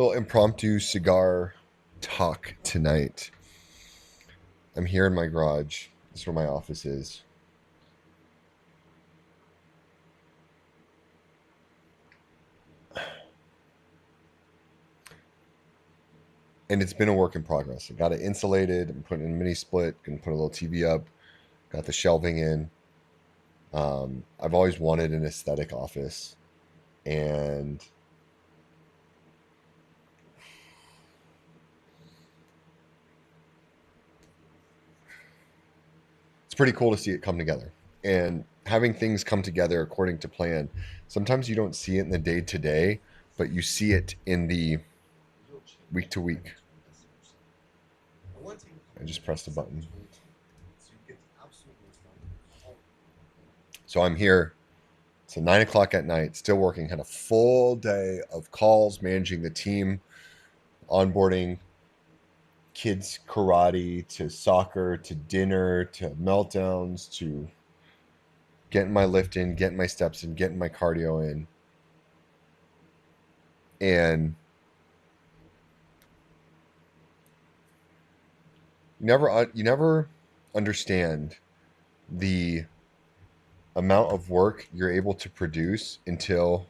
Little impromptu cigar talk tonight. I'm here in my garage. This is where my office is. And it's been a work in progress. I got it insulated. I'm putting in a mini split. Gonna put a little TV up. Got the shelving in. I've always wanted an aesthetic office, and it's pretty cool to see it come together. And having things come together according to plan, sometimes you don't see it in the day to day, but you see it in the week to week. I just pressed a button. So I'm here. It's 9 o'clock at night, still working. Had a full day of calls, managing the team, onboarding kids karate to soccer to dinner to meltdowns to getting my lift in, getting my steps in, getting my cardio in. And you never understand the amount of work you're able to produce until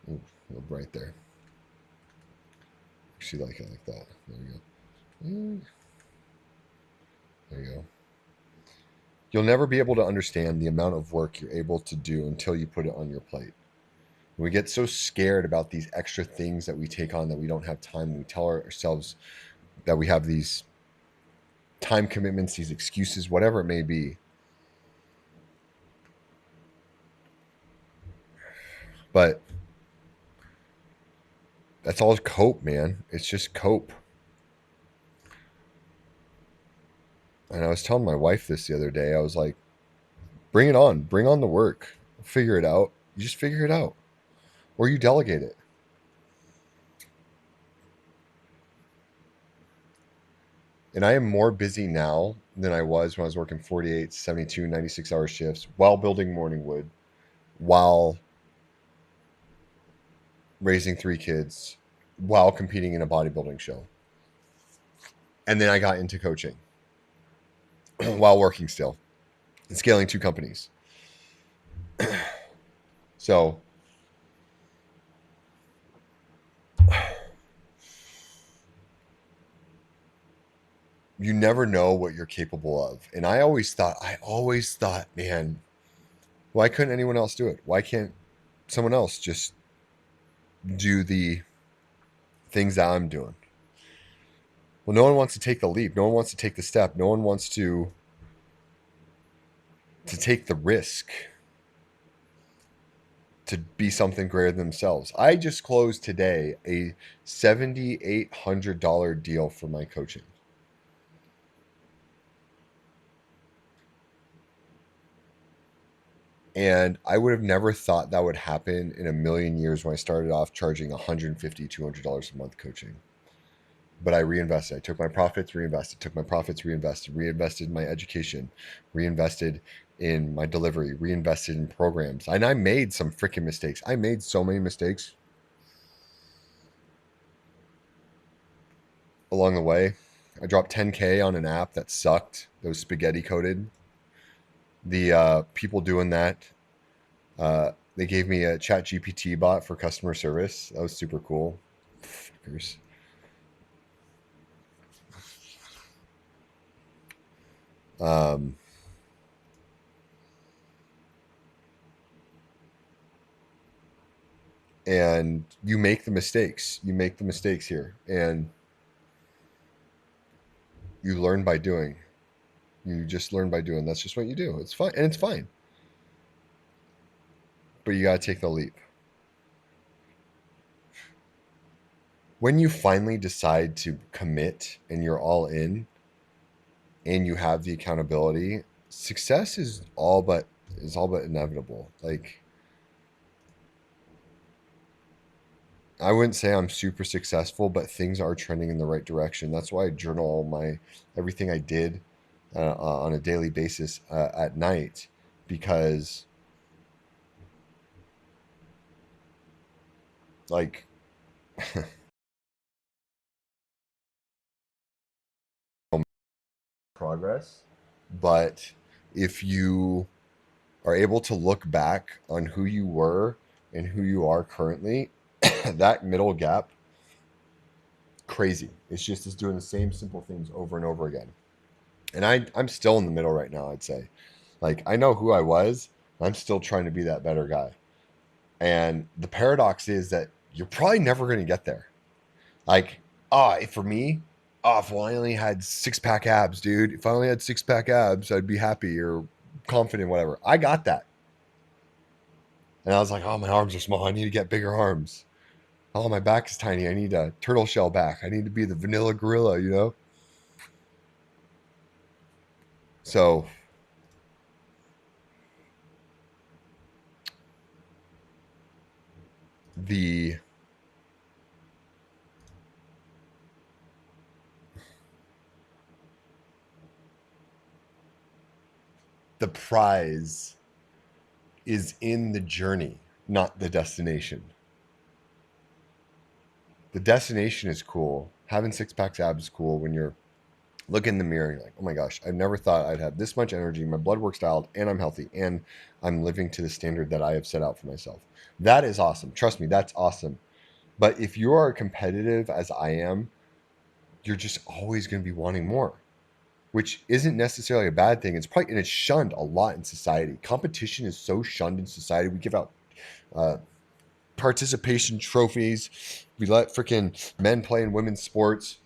ooh, a little bright there. Actually, like it like that. There we go. There you go. You'll never be able to understand the amount of work you're able to do until you put it on your plate. We get so scared about these extra things that we take on that we don't have time. We tell ourselves that we have these time commitments, these excuses, whatever it may be. But that's all cope, man. It's just cope. And I was telling my wife this the other day. I was like, bring it on. Bring on the work. Figure it out. You just figure it out. Or you delegate it. And I am more busy now than I was when I was working 48, 72, 96-hour shifts while building Morningwood, while raising 3 kids, while competing in a bodybuilding show. And then I got into coaching while working still and scaling 2 companies. So you never know what you're capable of. And I always thought, man, why couldn't anyone else do it? Why can't someone else just do the things that I'm doing? Well, no one wants to take the leap. No one wants to take the step. No one wants to take the risk to be something greater than themselves. I just closed today a $7,800 deal for my coaching. And I would have never thought that would happen in a million years when I started off charging $150, $200 a month coaching. But I reinvested. I took my profits, reinvested, took my profits, reinvested, reinvested in my education, reinvested in my delivery, reinvested in programs. And I made some freaking mistakes. I made so many mistakes along the way. I dropped 10K on an app that sucked, that was spaghetti coated. The people doing that, they gave me a chat GPT bot for customer service. That was super cool. Fuckers. Um, and you make the mistakes. You make the mistakes here. And you learn by doing. You just learn by doing. That's just what you do. It's fine. And it's fine. But you got to take the leap. When you finally decide to commit and you're all in and you have the accountability, success is all but inevitable. Like, I wouldn't say I'm super successful, but things are trending in the right direction. That's why I journal all my everything I did on a daily basis at night, because like Progress, but if you are able to look back on who you were and who you are currently, that middle gap, crazy. It's doing the same simple things over and over again. And I'm still in the middle right now, I'd say. Like, I know who I was. I'm still trying to be that better guy. And the paradox is that you're probably never going to get there. Like, for me, if I only had 6-pack abs, dude, if I only had 6-pack abs, I'd be happy or confident, whatever. I got that. And I was like, oh, my arms are small. I need to get bigger arms. Oh, my back is tiny. I need a turtle shell back. I need to be the vanilla gorilla, you know? So the prize is in the journey, not the destination. The destination is cool. Having 6-pack abs is cool when you're looking in the mirror and you're like, oh my gosh, I never thought I'd have this much energy. My blood work's dialed and I'm healthy and I'm living to the standard that I have set out for myself. That is awesome. Trust me, that's awesome. But if you are competitive as I am, you're just always going to be wanting more, which isn't necessarily a bad thing. And it's shunned a lot in society. Competition is so shunned in society. We give out participation trophies. We let freaking men play in women's sports.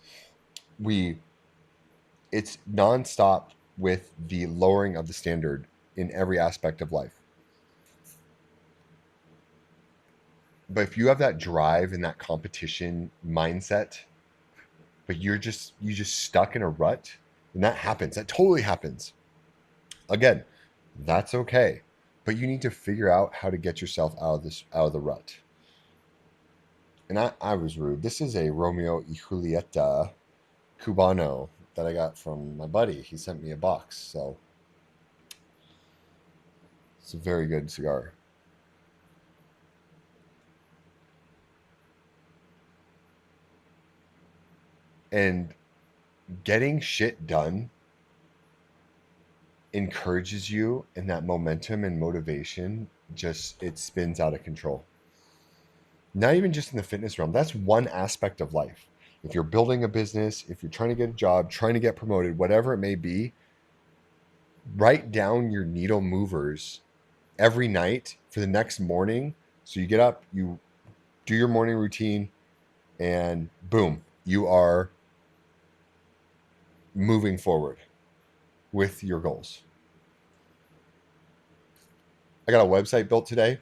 It's nonstop with the lowering of the standard in every aspect of life. But if you have that drive and that competition mindset, but you just stuck in a rut, and that happens. That totally happens. Again, that's okay. But you need to figure out how to get yourself out of the rut. And I was rude. This is a Romeo y Julieta Cubano that I got from my buddy. He sent me a box, so it's a very good cigar. And getting shit done encourages you, and that momentum and motivation it spins out of control. Not even just in the fitness realm. That's one aspect of life. If you're building a business, if you're trying to get a job, trying to get promoted, whatever it may be, write down your needle movers every night for the next morning. So you get up, you do your morning routine, and boom, you are moving forward with your goals. I got a website built today.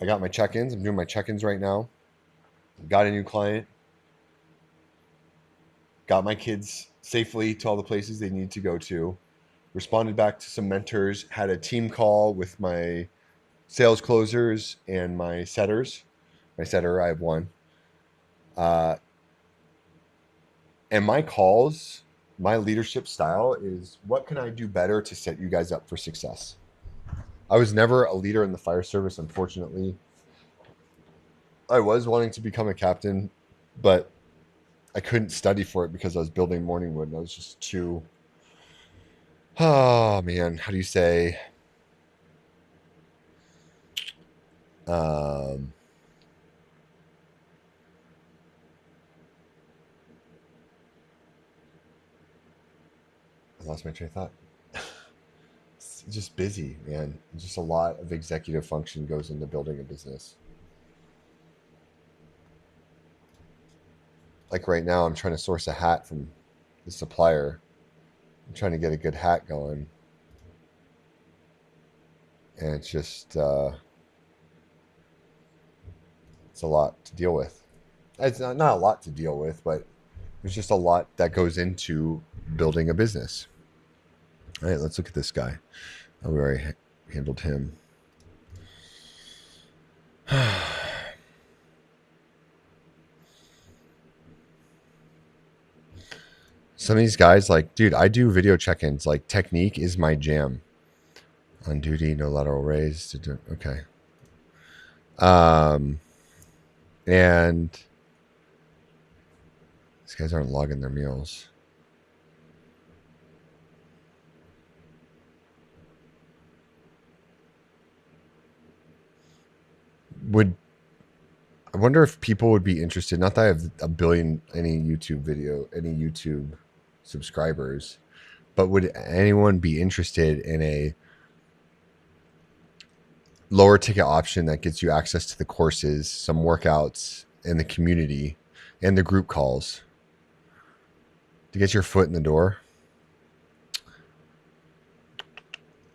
I got my check-ins. I'm doing my check-ins right now. Got a new client. Got my kids safely to all the places they need to go to. Responded back to some mentors. Had a team call with my sales closers and my setters. My setter, I have one. And my calls, my leadership style is, what can I do better to set you guys up for success? I was never a leader in the fire service, unfortunately. I was wanting to become a captain, but I couldn't study for it because I was building Morningwood and I was just too, oh man, how do you say? I lost my train of thought. It's just busy, man. Just a lot of executive function goes into building a business. Like right now, I'm trying to source a hat from the supplier. I'm trying to get a good hat going. And it's just, it's a lot to deal with. It's not a lot to deal with, but there's just a lot that goes into building a business. All right, let's look at this guy. Oh, we already handled him. Some of these guys, like, dude, I do video check-ins. Like, technique is my jam. On duty, no lateral raise. Okay. And these guys aren't logging their meals. I wonder if people would be interested. Not that I have a billion any YouTube subscribers, but would anyone be interested in a lower ticket option that gets you access to the courses, some workouts, and the community, and the group calls to get your foot in the door?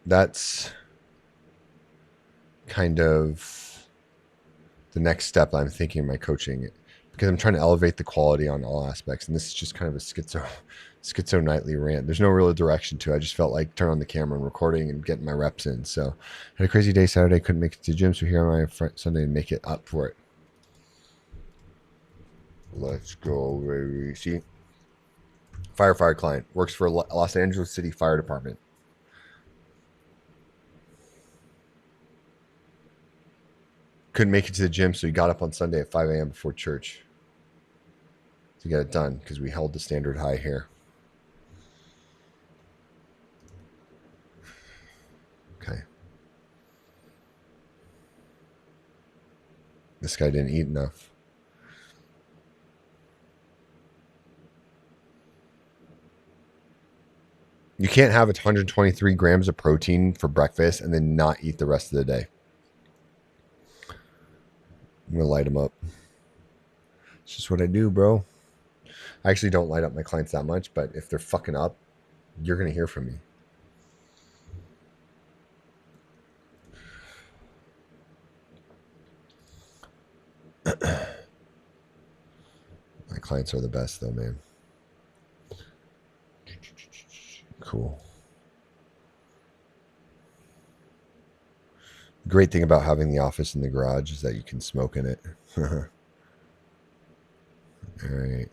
That's kind of the next step I'm thinking in my coaching, because I'm trying to elevate the quality on all aspects. And this is just kind of a schizo nightly rant. There's no real direction to it. I just felt like turn on the camera and recording and getting my reps in. So had a crazy day Saturday, couldn't make it to the gym. So here on my Sunday and make it up for it. Let's go, baby. See, firefighter client works for Los Angeles City Fire Department. Couldn't make it to the gym, so he got up on Sunday at 5 a.m. before church to get it done because we held the standard high here. Okay. This guy didn't eat enough. You can't have 123 grams of protein for breakfast and then not eat the rest of the day. I'm going to light them up. It's just what I do, bro. I actually don't light up my clients that much, but if they're fucking up, you're going to hear from me. My clients are the best, though, man. Cool. Great thing about having the office in the garage is that you can smoke in it. All right.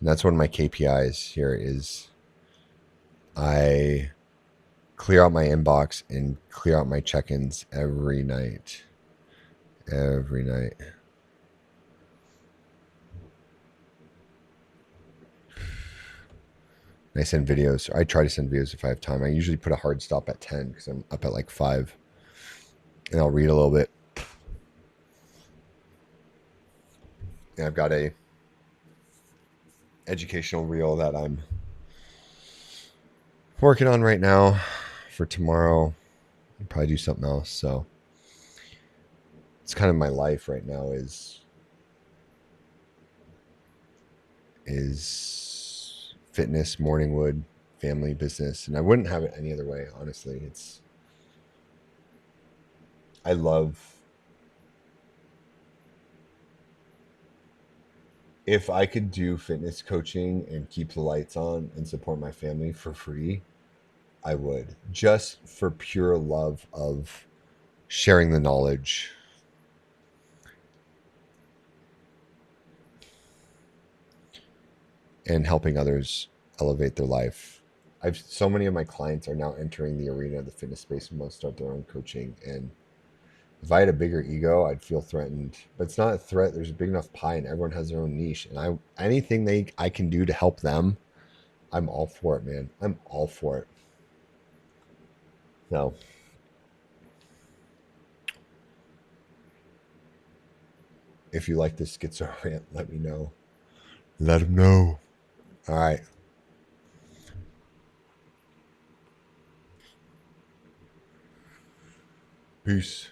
And that's one of my KPIs here is I clear out my inbox and clear out my check-ins every night. Every night. And I send videos. I try to send videos if I have time. I usually put a hard stop at 10 because I'm up at like 5. And I'll read a little bit. And I've got a educational reel that I'm working on right now for tomorrow. I'll probably do something else. So it's kind of my life right now is fitness, Morningwood, family, business. And I wouldn't have it any other way, honestly. I love, if I could do fitness coaching and keep the lights on and support my family for free, I would, just for pure love of sharing the knowledge. And helping others elevate their life. So many of my clients are now entering the arena of the fitness space and want to start their own coaching. And if I had a bigger ego, I'd feel threatened. But it's not a threat. There's a big enough pie, and everyone has their own niche. And anything I can do to help them, I'm all for it, man. I'm all for it. So, if you like this schizo rant, let me know. Let them know. All right. Peace.